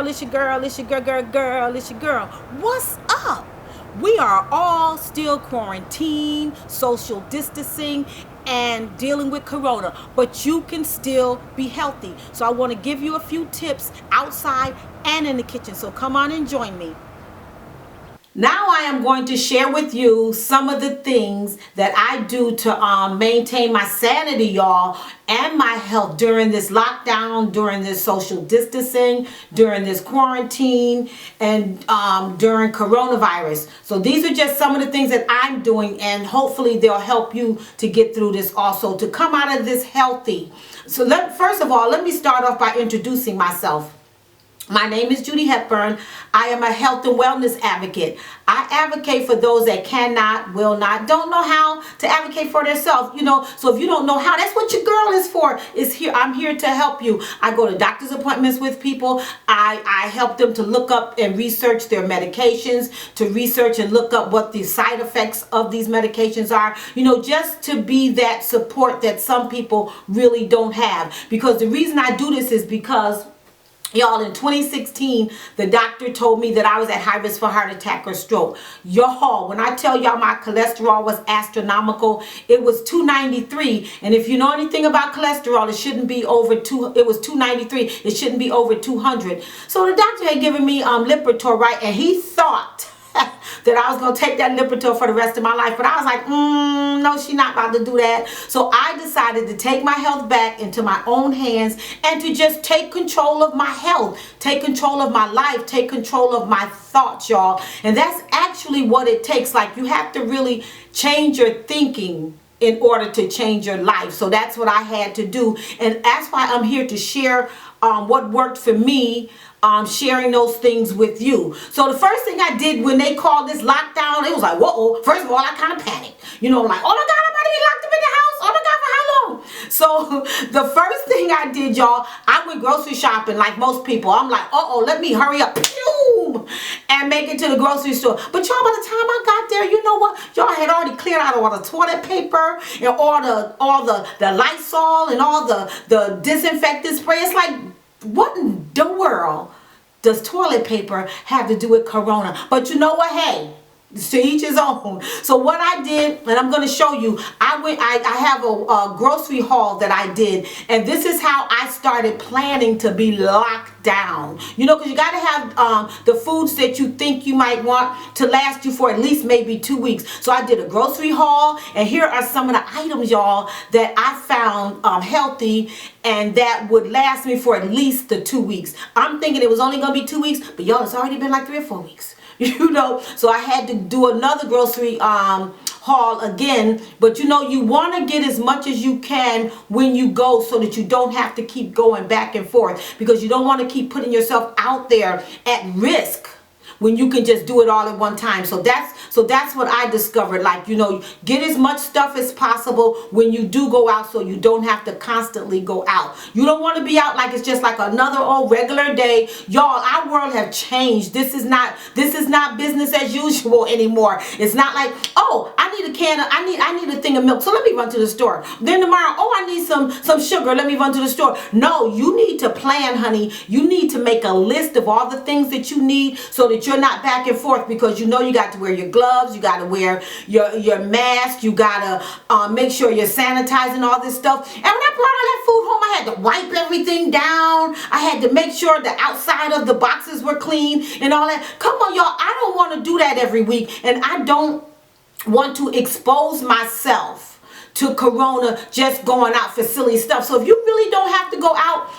girl, it's your girl, it's your girl, it's your girl. What's up? We are all still quarantined, social distancing, and dealing with corona, but you can still be healthy. So I want to give you a few tips outside and in the kitchen. So come on and join me. Now I am going to share with you some of the things that I do to maintain my sanity, y'all, and my health during this lockdown, during this social distancing, during this quarantine, and during coronavirus. So these are just some of the things that I'm doing, and hopefully they'll help you to get through this also, to come out of this healthy. So first of all, let me start off by introducing myself. My name is Judy Hepburn. I am a health and wellness advocate. I advocate for those that cannot, will not, don't know how to advocate for themselves. So if you don't know how, that's what your girl is for. I'm here to help you. I go to doctor's appointments with people. I help them to look up and research their medications, to research and look up what the side effects of these medications are. Just to be that support that some people really don't have. Because the reason I do this is because, y'all, in 2016, the doctor told me that I was at high risk for heart attack or stroke. Y'all, when I tell y'all my cholesterol was astronomical, it was 293. And if you know anything about cholesterol, it shouldn't be over it was 293. It shouldn't be over 200. So the doctor had given me Lipitor, right? And he thought that I was going to take that Lipitor for the rest of my life. But I was like, no, she's not about to do that. So I decided to take my health back into my own hands and to just take control of my health, take control of my life, take control of my thoughts, y'all. And that's actually what it takes. Like, you have to really change your thinking in order to change your life. So that's what I had to do. And that's why I'm here to share what worked for me, sharing those things with you. So the first thing I did when they called this lockdown, it was like, whoa. First of all, I kind of panicked. Like, oh my God, I'm about to get locked up in the house. Oh my God, for how long? So the first thing I did, y'all, I went grocery shopping like most people. I'm like, let me hurry up, and make it to the grocery store. But y'all, by the time I got there, you know what? Y'all had already cleared out all the toilet paper and all the Lysol and all the disinfectant spray. It's like, what in the world does toilet paper have to do with corona? But you know what? Hey, to each his own. So what I did, and I'm going to show you, I have a grocery haul that I did, and this is how I started planning to be locked down. Because you got to have the foods that you think you might want to last you for at least maybe 2 weeks. So I did a grocery haul, and here are some of the items, y'all, that I found healthy and that would last me for at least the 2 weeks. I'm thinking it was only going to be 2 weeks, but y'all, it's already been like 3 or 4 weeks. So I had to do another grocery haul again. But you want to get as much as you can when you go, so that you don't have to keep going back and forth, because you don't want to keep putting yourself out there at risk when you can just do it all at one time. So that's what I discovered. Like, get as much stuff as possible when you do go out, so you don't have to constantly go out. You don't want to be out like it's just like another old regular day. Y'all, our world have changed. This is not business as usual anymore. It's not like, I need a can of, I need a thing of milk, so let me run to the store. Then tomorrow, I need some sugar, let me run to the store. No, you need to plan, honey. You need to make a list of all the things that you need, so that you're not back and forth, because you got to wear your gloves, you got to wear your mask, you got to make sure you're sanitizing all this stuff. And when I brought all that food home, I had to wipe everything down. I had to make sure the outside of the boxes were clean and all that. Come on, y'all, I don't want to do that every week, and I don't want to expose myself to corona just going out for silly stuff. So if you really don't have to go out,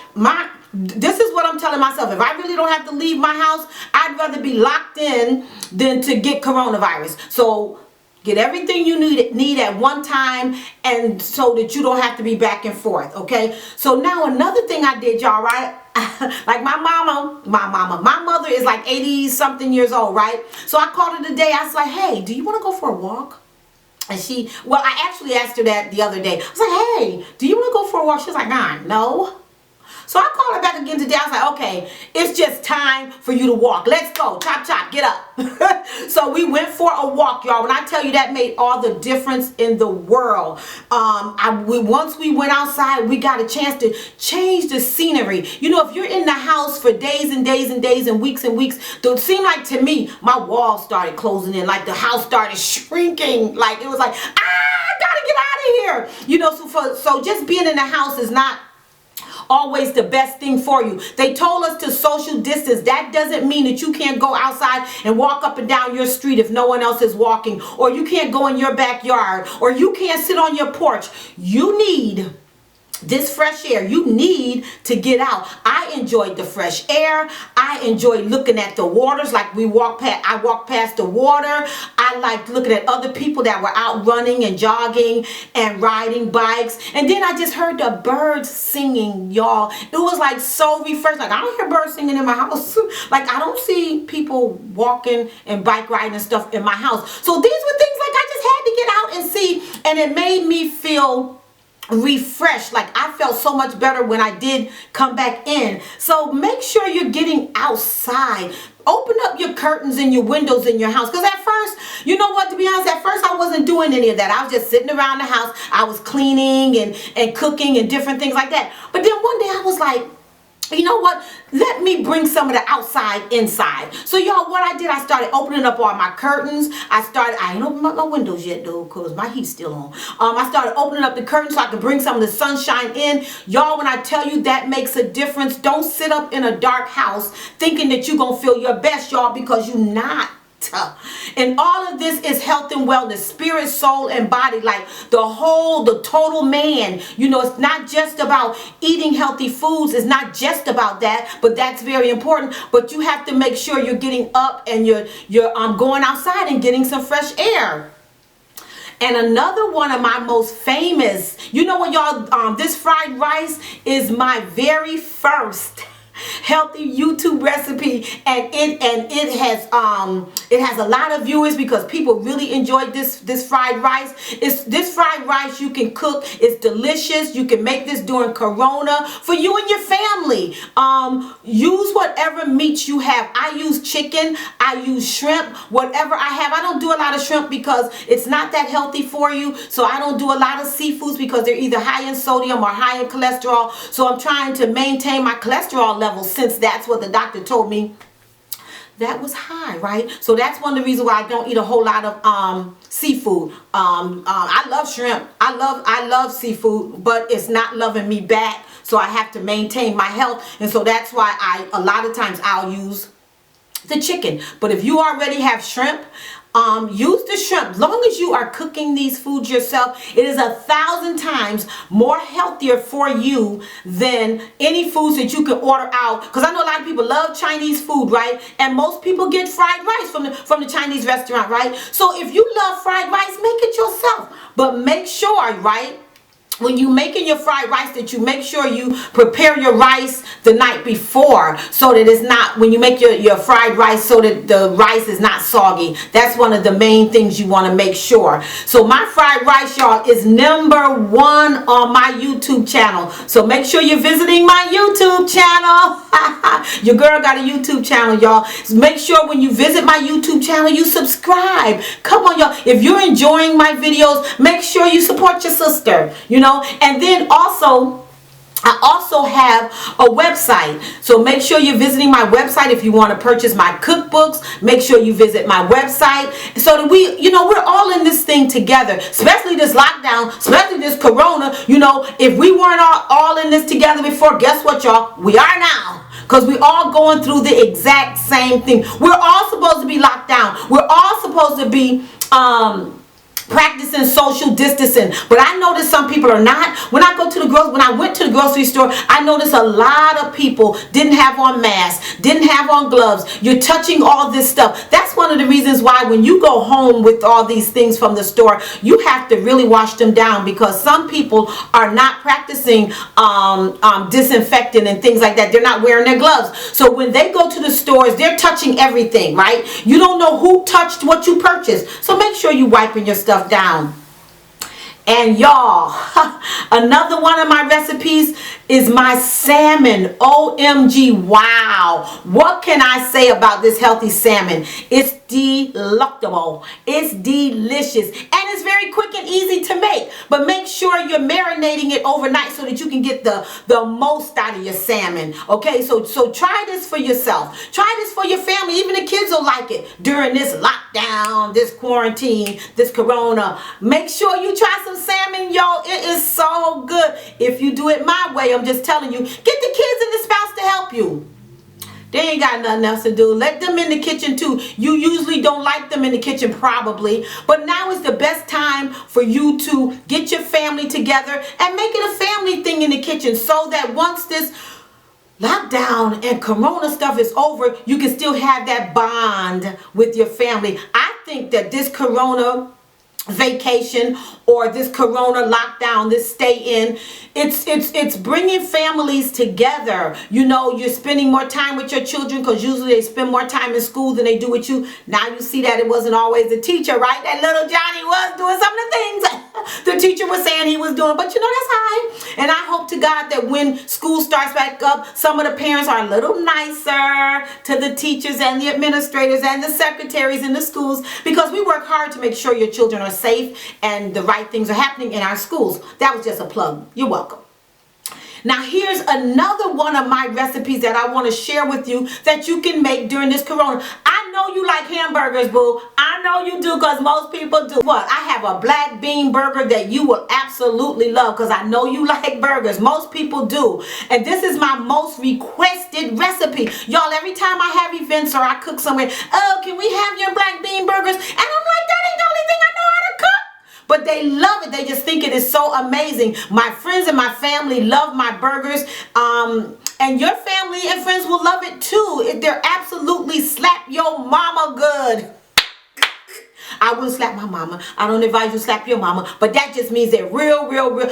this is what I'm telling myself. If I really don't have to leave my house, I'd rather be locked in than to get coronavirus. So get everything you need at one time, and so that you don't have to be back and forth, okay? So now another thing I did, y'all, right? Like my mother is like 80 something years old, right? So I called her today. I was like, hey, do you want to go for a walk? And I actually asked her that the other day. I was like, hey, do you want to go for a walk? She was like, no. So I called her back again today. I was like, okay, it's just time for you to walk. Let's go. Chop, chop, get up. So we went for a walk, y'all. When I tell you that made all the difference in the world. Once we went outside, we got a chance to change the scenery. You know, if you're in the house for days and days and days and weeks, it seemed like to me, my walls started closing in. Like the house started shrinking. Like it was like, I gotta get out of here. You know, so just being in the house is not always the best thing for you. They told us to social distance. That doesn't mean that you can't go outside and walk up and down your street if no one else is walking, or you can't go in your backyard, or you can't sit on your porch. You need this fresh air. You need to get out. I enjoyed the fresh air. I enjoyed looking at the waters. Like I walked past the water. I liked looking at other people that were out running and jogging and riding bikes. And then I just heard the birds singing, y'all. It was like so refreshing. Like I don't hear birds singing in my house. Like I don't see people walking and bike riding and stuff in my house. So these were things like I just had to get out and see, and it made me feel refreshed. Like I felt so much better when I did come back in. So make sure you're getting outside. Open up your curtains and your windows in your house. Because at first, you know what, to be honest, at first I wasn't doing any of that. I was just sitting around the house. I was cleaning and cooking and different things like that. But then one day I was like, you know what? Let me bring some of the outside inside. So y'all, what I did, I started opening up all my curtains. I ain't opened up my windows yet though, because my heat's still on. I started opening up the curtains so I could bring some of the sunshine in. Y'all, when I tell you that makes a difference, don't sit up in a dark house thinking that you're going to feel your best, y'all, because you're not. And all of this is health and wellness, spirit, soul, and body, like the total man. You know, it's not just about eating healthy foods. It's not just about that, but that's very important. But you have to make sure you're getting up and you're going outside and getting some fresh air. And another one of my most famous, you know what, y'all, this fried rice is my very first healthy YouTube recipe, and it has a lot of viewers because people really enjoyed this fried rice. This fried rice you can cook. It's delicious. You can make this during Corona for you and your family. Use whatever meats you have. I use chicken. I use shrimp. Whatever I have. I don't do a lot of shrimp because it's not that healthy for you. So I don't do a lot of seafoods because they're either high in sodium or high in cholesterol. So I'm trying to maintain my cholesterol level, since that's what the doctor told me that was high, right? So that's one of the reasons why I don't eat a whole lot of seafood. I love shrimp. I love seafood, but it's not loving me back. So I have to maintain my health, and so that's why a lot of times I'll use the chicken. But if you already have shrimp, use the shrimp. As long as you are cooking these foods yourself, it is 1,000 times more healthier for you than any foods that you can order out. Because I know a lot of people love Chinese food, right? And most people get fried rice from the Chinese restaurant, right? So if you love fried rice, make it yourself. But make sure, right, when you making your fried rice, that you make sure you prepare your rice the night before, so that it's not, when you make your fried rice, so that the rice is not soggy. That's one of the main things you want to make sure. So my fried rice, y'all, is #1 on my YouTube channel. So make sure you're visiting my YouTube channel. Your girl got a YouTube channel, y'all. So make sure when you visit my YouTube channel, you subscribe. Come on, y'all. If you're enjoying my videos, make sure you support your sister, you know. And then also, I also have a website. So make sure you're visiting my website if you want to purchase my cookbooks. Make sure you visit my website so that we, you know, we're all in this thing together, especially this lockdown, especially this Corona. You know, if we weren't all in this together before, guess what, y'all? We are now. Because we're all going through the exact same thing. We're all supposed to be locked down. We're all supposed to be practicing social distancing, but I noticed some people are not. When I went to the grocery store, I noticed a lot of people didn't have on masks, didn't have on gloves. You're touching all this stuff. That's one of the reasons why when you go home with all these things from the store, you have to really wash them down, because some people are not practicing disinfecting and things like that. They're not wearing their gloves. So when they go to the stores, they're touching everything, right? You don't know who touched what you purchased. So make sure you're wiping your stuff down. And y'all, another one of my recipes is my salmon. OMG, wow. What can I say about this healthy salmon? It's delectable. It's delicious. And it's very quick and easy to make. But make sure you're marinating it overnight so that you can get the most out of your salmon. Okay, so try this for yourself. Try this for your family. Even the kids will like it during this lockdown, this quarantine, this corona. Make sure you try some salmon, y'all. It is so good. If you do it my way, I'm just telling you, get the kids and the spouse to help you. They ain't got nothing else to do. Let them in the kitchen too. You usually don't like them in the kitchen probably, but now is the best time for you to get your family together and make it a family thing in the kitchen, so that once this lockdown and corona stuff is over, you can still have that bond with your family. I think that this corona vacation or this corona lockdown, this stay in, it's bringing families together. You know, you're spending more time with your children because usually they spend more time in school than they do with you. Now you see that it wasn't always the teacher, right? That little Johnny was doing some of the things the teacher was saying he was doing, but you know, that's high. And I hope to God that when school starts back up, some of the parents are a little nicer to the teachers and the administrators and the secretaries in the schools, because we work hard to make sure your children are safe and the right things are happening in our schools. That was just a plug. You're welcome. Now here's another one of my recipes that I want to share with you that you can make during this corona. I know you like hamburgers, boo. I know you do, because most people do. What? I have a black bean burger that you will absolutely love, because I know you like burgers. Most people do. And this is my most requested recipe. Y'all, every time I have events or I cook somewhere, oh, can we have your black bean burgers? And I'm like, that ain't the only thing I know how to cook. But they love it. They just think it is so amazing. My friends and my family love my burgers. And your family and friends will love it too. They're absolutely slap your mama good. I wouldn't slap my mama. I don't advise you to slap your mama. But that just means they're real good.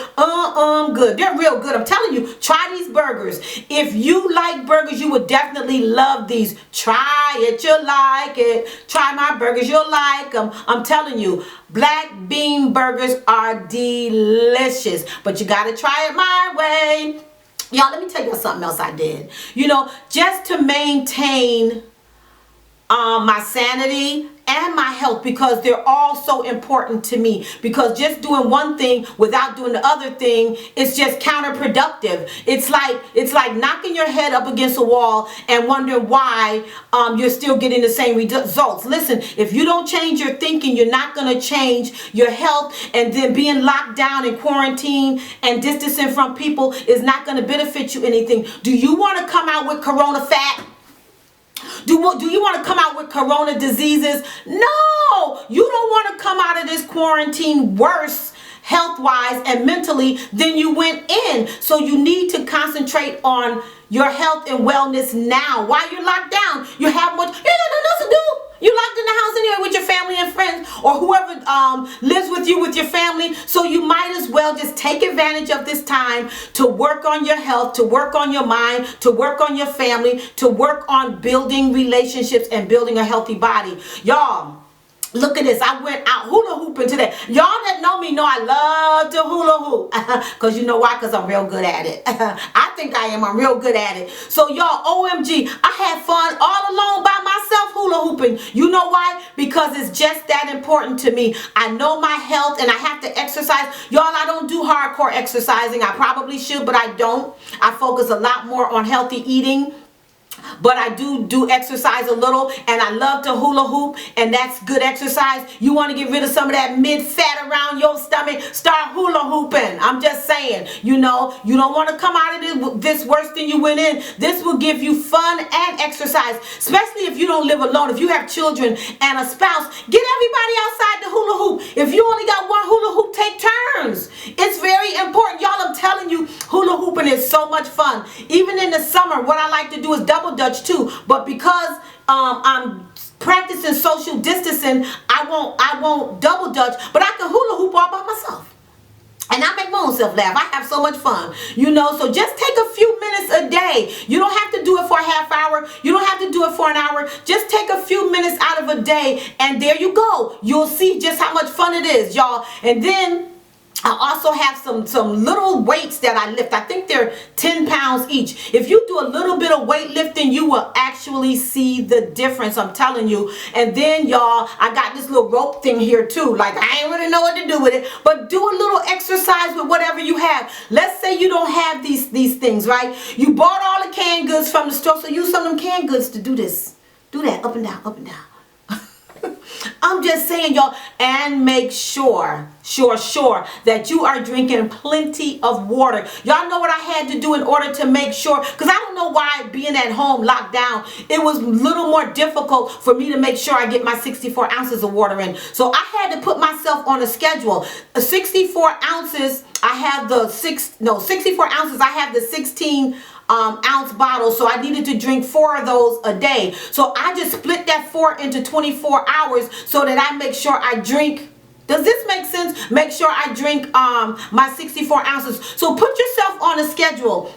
They're real good. I'm telling you, try these burgers. If you like burgers, you would definitely love these. Try it. You'll like it. Try my burgers. You'll like them. I'm telling you, black bean burgers are delicious. But you got to try it my way. Y'all, let me tell you something else I did. You know, just to maintain my sanity and my health, because they're all so important to me, because just doing one thing without doing the other thing is just counterproductive. It's like knocking your head up against a wall and wondering why you're still getting the same results. Listen, if you don't change your thinking, you're not going to change your health, and then being locked down in quarantine and distancing from people is not going to benefit you anything. Do you want to come out with corona fat? Do you want to come out with corona diseases? No, you don't want to come out of this quarantine worse health-wise and mentally than you went in. So you need to concentrate on your health and wellness now. While you're locked down, you have much, you ain't got nothing else to do. You're locked in the house anyway with your family and friends, or whoever lives with you with your family. So you might as well just take advantage of this time to work on your health, to work on your mind, to work on your family, to work on building relationships and building a healthy body. Y'all, look at this. I went out hula hooping today. Y'all that know me know I love to hula hoop. Because you know why? Because I'm real good at it. I think I am. I'm real good at it. So y'all, OMG, I had fun all alone by myself hula hooping. You know why? Because it's just that important to me. I know my health and I have to exercise. Y'all, I don't do hardcore exercising. I probably should, but I don't. I focus a lot more on healthy eating. But I do exercise a little, and I love to hula hoop, and that's good exercise. You want to get rid of some of that mid-fat around your stomach, start hula hooping. I'm just saying, you know, you don't want to come out of this worse than you went in. This will give you fun and exercise, especially if you don't live alone. If you have children and a spouse, get everybody outside the hula hoop. If you only got one hula hoop, take turns. It's very important. Y'all, I'm telling you, hula hooping is so much fun. Even in the summer, what I like to do is double dutch too, but because I'm practicing social distancing, I won't double dutch, but I can hula hoop all by myself, and I make my own self laugh. I have so much fun, you know. So just take a few minutes a day. You don't have to do it for a half hour. You don't have to do it for an hour. Just take a few minutes out of a day, and there you go. You'll see just how much fun it is, y'all. And then I also have some little weights that I lift. I think they're 10 pounds each. If you do a little bit of weightlifting, you will actually see the difference, I'm telling you. And then, y'all, I got this little rope thing here too. Like, I ain't really know what to do with it, but do a little exercise with whatever you have. Let's say you don't have these things, right? You bought all the canned goods from the store, so use some of them canned goods to do this. Do that, up and down, up and down. I'm just saying, y'all, and make sure that you are drinking plenty of water. Y'all know what I had to do in order to make sure, because I don't know why being at home locked down, it was a little more difficult for me to make sure I get my 64 ounces of water in. So I had to put myself on a schedule. 64 ounces, I have the 64 ounces, I have the 16 ounce bottle, so I needed to drink 4 of those a day. So I just split that 4 into 24 hours so that I make sure I drink. Does this make sense? Make sure I drink my 64 ounces. So put yourself on a schedule.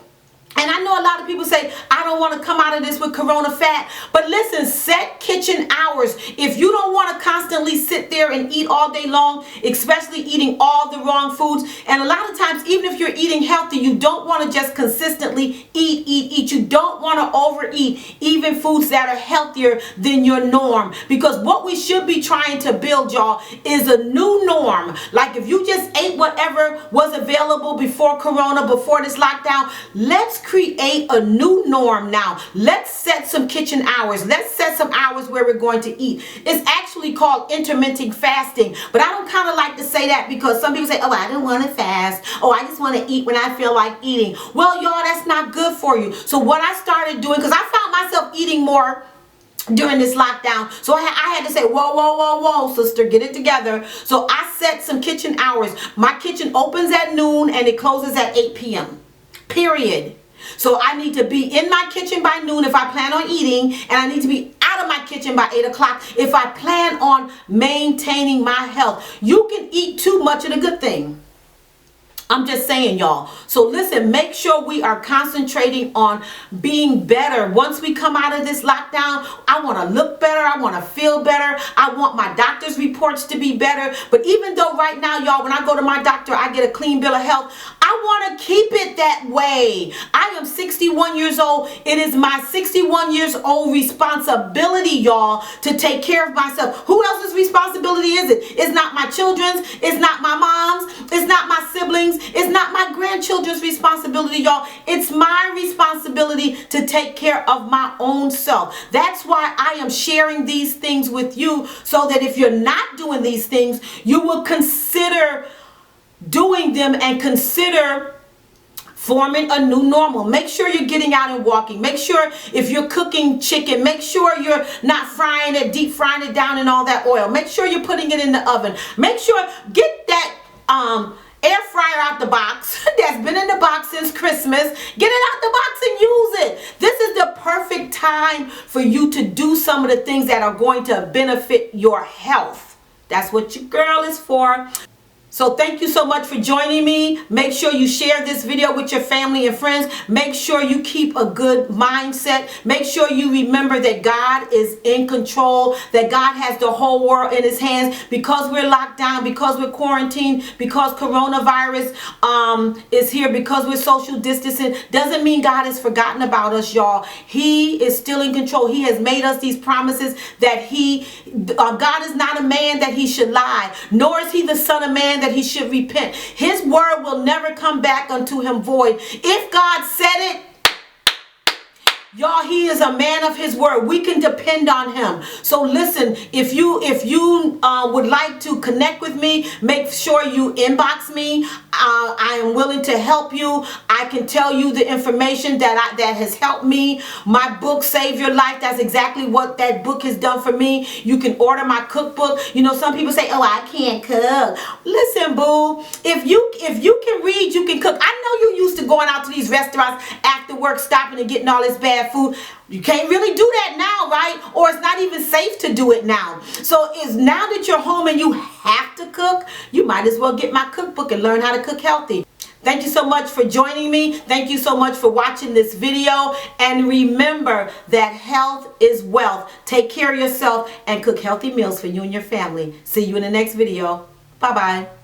And I know a lot of people say, I don't want to come out of this with Corona fat. But listen, set kitchen hours. If you don't want to constantly sit there and eat all day long, especially eating all the wrong foods. And a lot of times, even if you're eating healthy, you don't want to just consistently eat. You don't want to overeat even foods that are healthier than your norm. Because what we should be trying to build, y'all, is a new norm. Like if you just ate whatever was available before Corona, before this lockdown, let's create a new norm now. Let's set some kitchen hours. Let's set some hours where we're going to eat. It's actually called intermittent fasting, but I don't kind of like to say that because some people say, oh, I don't want to fast. Oh, I just want to eat when I feel like eating. Well, y'all, that's not good for you. So what I started doing, because I found myself eating more during this lockdown, so I had to say, whoa, sister, get it together. So I set some kitchen hours. My kitchen opens at noon and it closes at 8 p.m. period. So I need to be in my kitchen by noon if I plan on eating, and I need to be out of my kitchen by 8 o'clock if I plan on maintaining my health. You can eat too much of the good thing. I'm just saying, y'all. So listen, make sure we are concentrating on being better. Once we come out of this lockdown, I want to look better. I want to feel better. I want my doctor's reports to be better. But even though right now, y'all, when I go to my doctor, I get a clean bill of health, I want to keep it that way. I am 61 years old. It is my 61 years old responsibility, y'all, to take care of myself. Who else's responsibility is it? It's not my children's. It's not my mom's. It's not my siblings. It's not my grandchildren's responsibility, y'all. It's my responsibility to take care of my own self. That's why I am sharing these things with you, so that if you're not doing these things, you will consider doing them and consider forming a new normal. Make sure you're getting out and walking. Make sure if you're cooking chicken, make sure you're not frying it, deep frying it down in all that oil. Make sure you're putting it in the oven. Make sure, get that air fryer out the box that's been in the box since Christmas. Get it out the box and use it. This is the perfect time for you to do some of the things that are going to benefit your health. That's what your girl is for. So thank you so much for joining me. Make sure you share this video with your family and friends. Make sure you keep a good mindset. Make sure you remember that God is in control, that God has the whole world in his hands. Because we're locked down, because we're quarantined, because coronavirus is here, because we're social distancing, doesn't mean God has forgotten about us, y'all. He is still in control. He has made us these promises that God is not a man that he should lie, nor is he the son of man that he should repent. His word will never come back unto him void. If God said it, y'all, he is a man of his word. We can depend on him. So listen, if you would like to connect with me, make sure you inbox me. I am willing to help you. I can tell you the information that has helped me. My book, Save Your Life, that's exactly what that book has done for me. You can order my cookbook. You know, some people say, oh, I can't cook. Listen, boo, if you can read, you can cook. I know you used to going out to these restaurants after work, stopping and getting all this bad food. You can't really do that now, right? Or it's not even safe to do it now. So it's now that you're home and you have to cook, you might as well get my cookbook and learn how to cook healthy. Thank you so much for joining me. Thank you so much for watching this video. And remember that health is wealth. Take care of yourself and cook healthy meals for you and your family. See you in the next video. Bye-bye.